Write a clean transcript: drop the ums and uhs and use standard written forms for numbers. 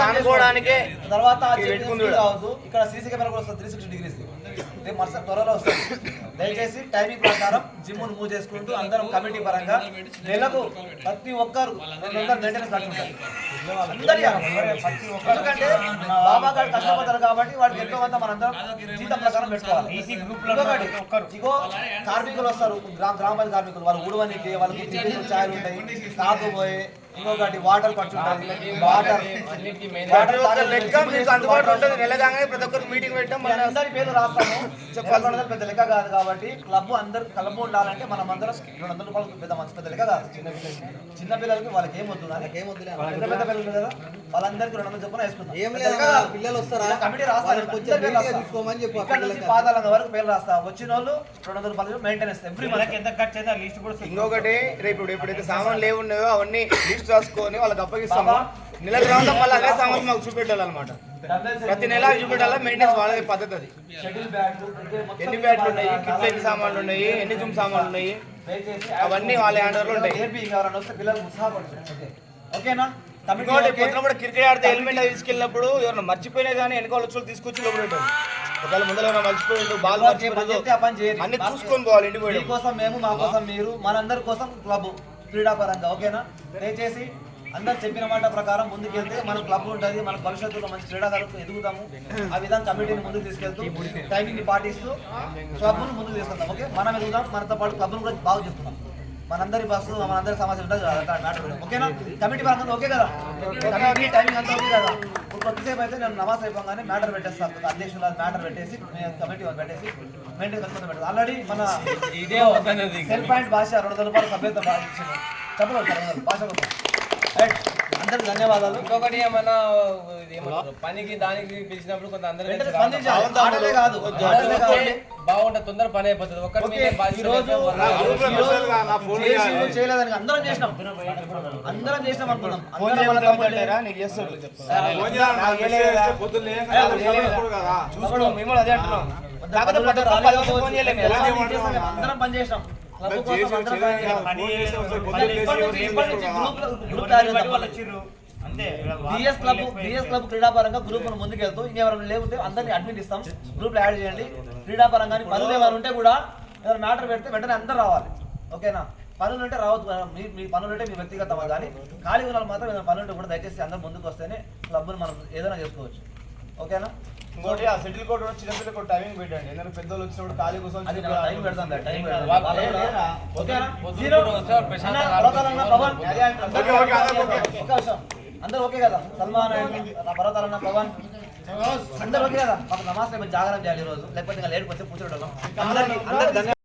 మానుకోవడానికే తర్వాత కావచ్చు. ఇక్కడ సీసీ కెమెరా కూడా వస్తుంది 360 డిగ్రీస్. త్వరలో వస్తుంది. దయచేసి టైమింగ్ ప్రకారం జిమ్ మూవ్ చేసుకుంటూ అందరం కమిటీ పరంగా నెలకు ప్రతి ఒక్కరు 200 మెయింటెనెన్స్ కట్టుకుంటారు. ఎందుకంటే బాబా గారు కష్టపడతారు కాబట్టి వాడికి ఎంతో కొంత మనందరం జీతం ప్రకారం పెట్టుకోవాలి. ఇగో కార్మికులు వస్తారు, గ్రామ పంచాయతీ కార్మికులు, వాళ్ళు ఊడవనికి వాళ్ళకి టిఫిన్లు ఛాయలు ఉంటాయి, కాకపోయే ఇంకొకటి వాటర్ ఖర్చు ఉంటుంది. వాటర్ అందుబాటులో ఉంటుంది. నెలగానే ప్రతి ఒక్కరు మీటింగ్ పెట్టాం, మన అందరి పేర్లు రాస్తాము. చెప్పాలి పెద్ద లెక్క కాదు కాబట్టి క్లబ్ అందరు క్లబ్ ఉండాలంటే మనం అందరం 200 రూపాయలు పెద్ద మంచి పెద్ద లెక్క కాదు. చిన్న పిల్లలకి వాళ్ళకి ఏం వద్దు, పెద్ద పెద్ద పిల్లలు కదా వాళ్ళందరికీ 200 చొప్పున వేసుకుంటాం. పిల్లలు వస్తారా కమిటీ రాస్తారు, పాదాల వరకు పేర్లు రాస్తా. వచ్చిన వాళ్ళు 200 రూపాయలు మెయింటెనెన్స్ ఎవ్రీ మంత్ ఎంత ఖర్చు అయితే లిస్ట్ కూడా. ఇంకొకటి రేపు ఎప్పుడైతే సామాన్లు ఏమున్నాయో అవన్నీ లిస్ట్ రాసుకొని వాళ్ళకి అప్పగిస్తాము. నెల తర్వాత మళ్ళీ అదే సామాన్లు మాకు చూపెట్టాలన్నమాట. ప్రతి నెల చూపెట్టాలా, మెయింటెనెన్స్ వాళ్ళ పద్ధతి. అది ఎన్ని బ్యాట్లు ఉన్నాయి, కిట్లు ఎన్ని సామాన్లు ఉన్నాయి, ఎన్ని జిమ్ సామాన్లు ఉన్నాయి, అవన్నీ వాళ్ళ హ్యాండ్ ఓవర్లో ఉంటాయి. ఓకేనా? పొద్దున కూడా క్రికెట్ ఆడితే హెల్మెట్ తీసుకెళ్ళినప్పుడు ఎవరైనా మర్చిపోయినా కానీ వెనకాల వచ్చి తీసుకొచ్చి లోపల పెట్టారు. ఒకవేళ ముందర మర్చిపోయిండు, బాల్ అన్ని చూసుకొని పోవాలి. ఇంటికి పోయి కోసం మేము, మా కోసం మీరు, మనందరి కోసం క్లబ్ క్రీడాపరంగా. ఓకేనా? దయచేసి అందరు చెప్పిన మాట ప్రకారం ముందుకెళ్తే మన క్లబ్ ఉంటుంది. మన భవిష్యత్తులో మంచి క్రీడాకారులకు ఎదుగుతాము. ఆ విధంగా కమిటీని ముందుకు తీసుకెళ్తూ టైమింగ్ని పాటిస్తూ క్లబ్ను ముందుకు తీసుకెళ్తాం. ఓకే, మనం ఎదుగుతాం, మనతో పాటు క్లబ్ను కూడా బాగా చేస్తున్నాం. మనందరి బస్సు మనందరి సమస్య ఉంటుంది మ్యాటర్. ఓకేనా? కమిటీ పరంగా ఓకే కదా? టైమింగ్ అంతా ఓకే కదా? కొద్దిసేపు అయితే నేను నమాజ్ అయిపోగానే మ్యాటర్ పెట్టేస్తాను. అధ్యక్షుల మ్యాటర్ పెట్టేసి కమిటీ పెట్టేసి మెయింటైన్ పెట్టాను. ఆల్రెడీ మన ఇదే సెల్ పాయింట్ భాష 200 రూపాయలు సభ్యత చెప్పలేదు భాష కోసం. అందరికి ధన్యవాదాలు. ఇంకొకటి ఏమన్నా పనికి దానికి పిలిచినప్పుడు కొంత అందరూ బాగుంటుంది, తొందర పని అయిపోతుంది. చేయలేదని అందరం చేసినాం అనుకున్నాం. మేము అదే అంటున్నాం. అందరం పని చేసినాం. క్లబ్ క్రీడాపరంగా గ్రూప్ ముందుకెళ్తూ ఇంకెవరైనా లేకుంటే అందరినీ అడ్మిట్ ఇస్తాం, గ్రూప్ లో యాడ్ చేయండి. క్రీడాపరంగా పనులు ఏమైనా ఉంటే కూడా ఎవరైనా మ్యాటర్ పెడితే వెంటనే అందరూ రావాలి. ఓకేనా? పనులు ఉంటే రావద్దు, మీ పనులు ఉంటే మీ వ్యక్తిగతం, కానీ ఖాళీ ఉన్న మాత్రం ఏదైనా పనులు ఉంటే కూడా దయచేసి అందరూ ముందుకు వస్తేనే క్లబ్ను మనం ఏదైనా చేసుకోవచ్చు. ఓకేనా? ఇంకోటి ఆ సెటిల్ కోడ్ చిన్నపిల్లలు కూడా టైమింగ్ పెట్టండి. ఎందుకంటే పెద్దోళ్ళు వచ్చినప్పుడు ఖాళీ కోసం టైం పెడతాం. అందరూ ఓకే కదా? సల్మాన్ పర్వతాలన్న పవన్ అందరూ ఓకే కదా? మాకు నమాజ్ జాగ్రత్త చేయాలి ఈరోజు, లేకపోతే లేట్ వచ్చి కూర్చోవడం. అందరికీ